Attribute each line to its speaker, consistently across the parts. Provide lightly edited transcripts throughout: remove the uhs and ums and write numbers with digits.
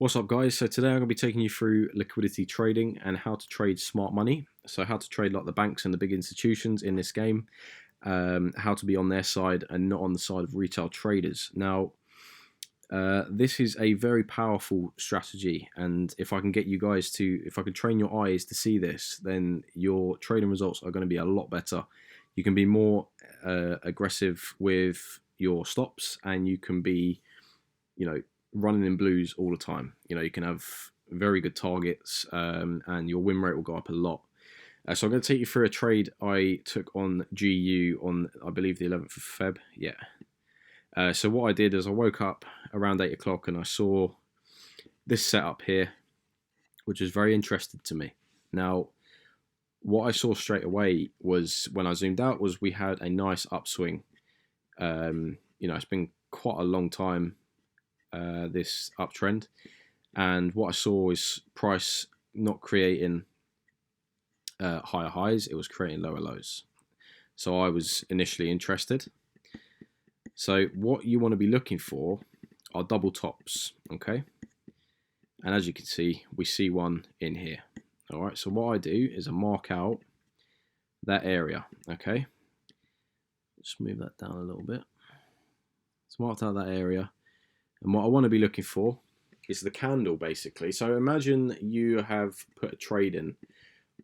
Speaker 1: What's up, guys? So today I'm going to be taking you through liquidity trading and how to trade smart money. So how to trade like the banks and the big institutions in this game, how to be on their side and not on the side of retail traders. Now, this is a very powerful strategy, and if I can get you guys to, if I can train your eyes to see this, then your trading results are going to be a lot better. You can be more aggressive with your stops, and you can be, running in blues all the time. You can have very good targets, and your win rate will go up a lot. So I'm going to take you through a trade I took on GU on, I believe, the 11th of Feb. Yeah. So what I did is I woke up around 8 o'clock and I saw this setup here, which is very interesting to me. Now, what I saw straight away was, when I zoomed out, was we had a nice upswing. It's been quite a long time, this uptrend, and what I saw is price not creating higher highs, it was creating lower lows. So I was initially interested. So what you want to be looking for are double tops, okay? And as you can see, we see one in here. All right, so what I do is I mark out that area, okay? Just move that down a little bit. So marked out that area. And what I want to be looking for is the candle, basically. So imagine you have put a trade in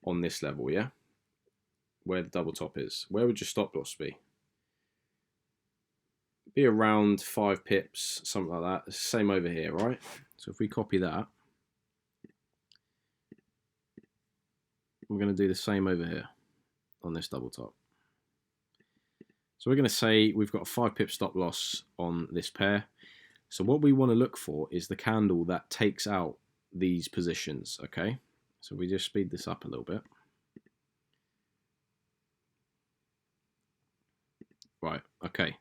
Speaker 1: on this level, yeah? Where the double top is. Where would your stop loss be? Be around 5 pips, something like that. Same over here, right? So if we copy that, we're going to do the same over here on this double top. So we're going to say we've got a 5 pip stop loss on this pair. So what we want to look for is the candle that takes out these positions, okay? So we just speed this up a little bit. Right, okay.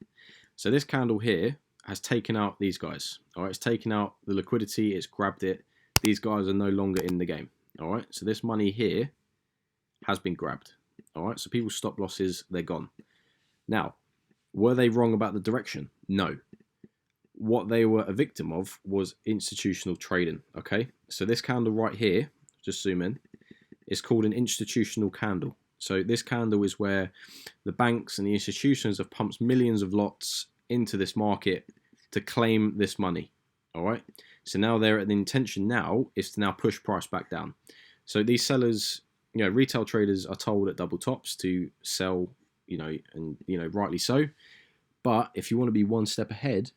Speaker 1: So this candle here has taken out these guys, all right? It's taken out the liquidity, it's grabbed it. These guys are no longer in the game, all right? So this money here has been grabbed, all right? So people's stop losses, they're gone. Now, were they wrong about the direction? No. What they were a victim of was institutional trading, okay? So this candle right here, just zoom in, is called an institutional candle. So this candle is where the banks and the institutions have pumped millions of lots into this market to claim this money, all right? So now the intention now is to now push price back down. So these sellers, retail traders are told at double tops to sell, and rightly so. But if you want to be one step ahead,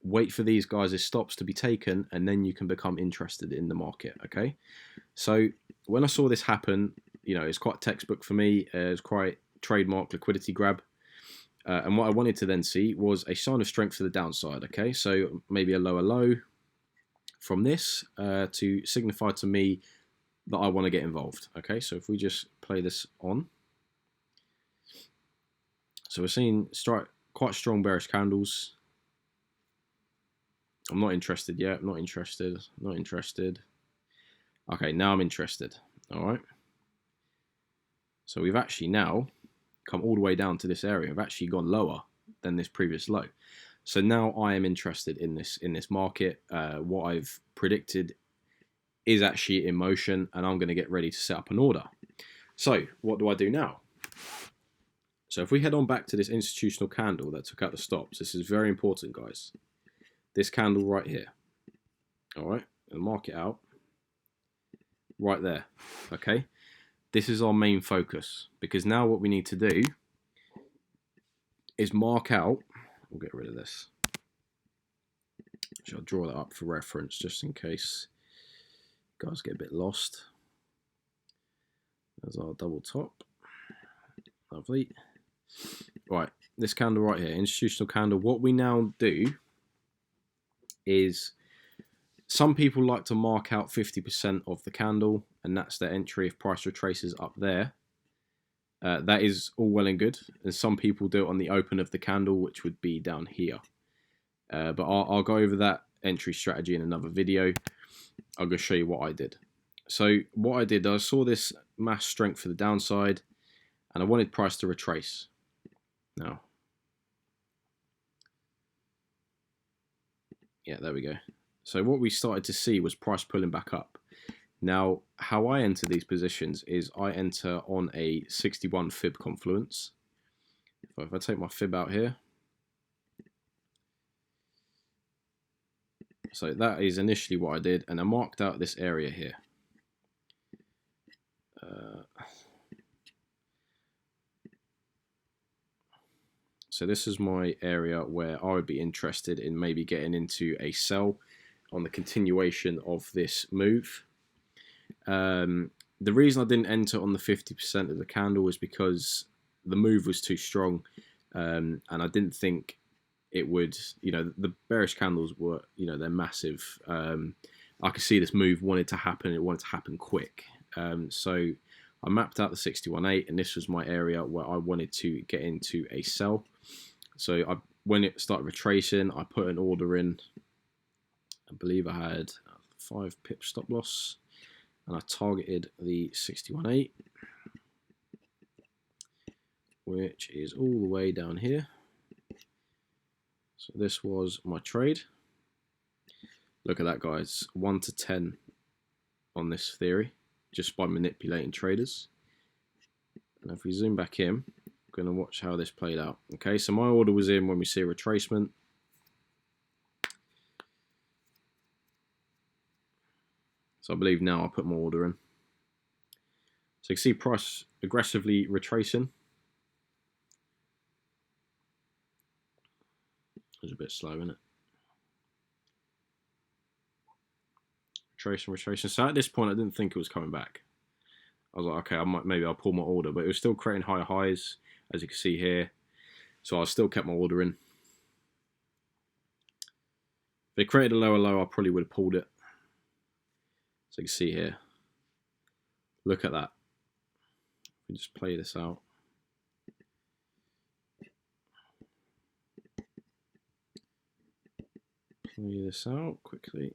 Speaker 1: wait for these guys' stops to be taken, and then you can become interested in the market, okay? So when I saw this happen, it's quite textbook for me. It's quite trademark liquidity grab. And what I wanted to then see was a sign of strength to the downside, okay? So maybe a lower low from this to signify to me that I want to get involved, okay? So if we just play this on. So we're seeing quite strong bearish candles. I'm not interested yet. Not interested. Not interested. Okay, now I'm interested. All right. So we've actually now come all the way down to this area. We've actually gone lower than this previous low. So now I am interested in this market. What I've predicted is actually in motion, and I'm going to get ready to set up an order. So what do I do now? So if we head on back to this institutional candle that took out the stops, this is very important, guys. This candle right here, all right, and mark it out right there, okay? This is our main focus, because now what we need to do is mark out, we'll get rid of this. I'll draw that up for reference just in case you guys get a bit lost. There's our double top, lovely. Right, this candle right here, institutional candle. What we now do is, some people like to mark out 50% of the candle, and that's their entry if price retraces up there. That is all well and good, and some people do it on the open of the candle, which would be down here. But I'll go over that entry strategy in another video. I'll go show you what I did. So what I did, I saw this mass strength for the downside, and I wanted price to retrace. Now, yeah, there we go. So what we started to see was price pulling back up. Now, how I enter these positions is I enter on a 61 fib confluence. If I take my fib out here, so that is initially what I did, and I marked out this area here. So this is my area where I would be interested in maybe getting into a sell on the continuation of this move. The reason I didn't enter on the 50% of the candle was because the move was too strong, and I didn't think it would, the bearish candles were, they're massive. I could see this move wanted to happen. It wanted to happen quick. So I mapped out the 61.8, and this was my area where I wanted to get into a sell. So when it started retracing, I put an order in. I believe I had 5 pip stop loss, and I targeted the 61.8, which is all the way down here. So this was my trade. Look at that, guys. 1 to 10 on this theory, just by manipulating traders. And if we zoom back in, I'm going to watch how this played out. Okay, so my order was in when we see a retracement. So I believe now I'll put my order in. So you can see price aggressively retracing. It was a bit slow, isn't it? Retracing. So at this point, I didn't think it was coming back. I was like, okay, maybe I'll pull my order, but it was still creating higher highs, as you can see here. So I still kept my order in. If it created a lower low, I probably would have pulled it. So you can see here. Look at that. We just play this out. Play this out quickly.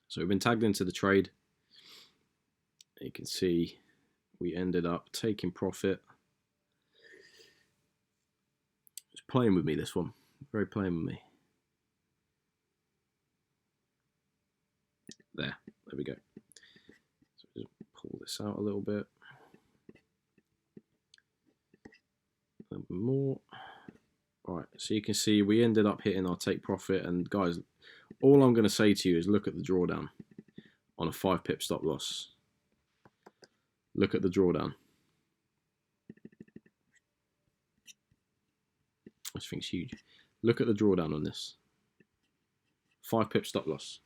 Speaker 1: So we've been tagged into the trade. You can see we ended up taking profit. It's playing with me, this one. Very playing with me. There we go. So just pull this out a little bit. A little bit more. All right, so you can see we ended up hitting our take profit. And guys, all I'm going to say to you is look at the drawdown on a 5 pip stop loss. Look at the drawdown. This thing's huge. Look at the drawdown on this. 5 pip stop loss.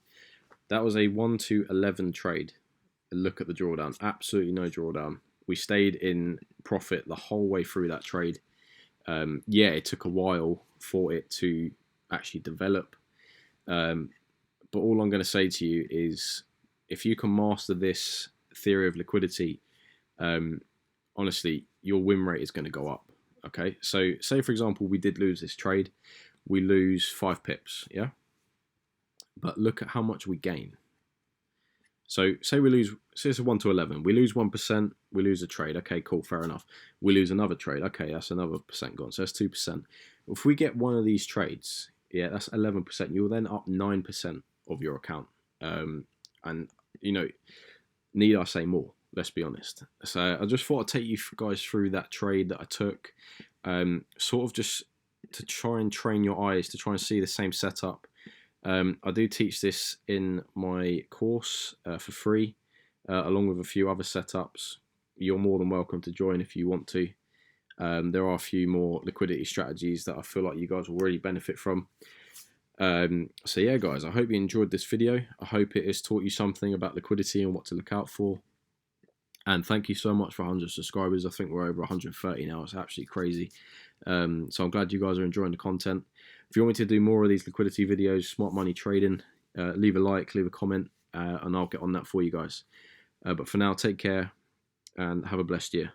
Speaker 1: That was a 1 to 11 trade. Look at the drawdown. Absolutely no drawdown. We stayed in profit the whole way through that trade. Yeah, it took a while for it to actually develop. But all I'm going to say to you is, if you can master this theory of liquidity, honestly, your win rate is going to go up. Okay, so say for example we did lose this trade, we lose 5 pips, yeah. But look at how much we gain. So say we lose, say it's a 1 to 11, we lose 1%, we lose a trade. Okay, cool, fair enough. We lose another trade. Okay, that's another percent gone. So that's 2%. If we get one of these trades, yeah, that's 11%. You're then up 9% of your account. And need I say more? Let's be honest. So I just thought I'd take you guys through that trade that I took, sort of just to try and train your eyes to try and see the same setup. I do teach this in my course for free, along with a few other setups. You're more than welcome to join if you want to. There are a few more liquidity strategies that I feel like you guys will really benefit from. So yeah, guys, I hope you enjoyed this video. I hope it has taught you something about liquidity and what to look out for. And thank you so much for 100 subscribers. I think we're over 130 now. It's absolutely crazy. So I'm glad you guys are enjoying the content. If you want me to do more of these liquidity videos, smart money trading, leave a like, leave a comment, and I'll get on that for you guys. But for now, take care and have a blessed year.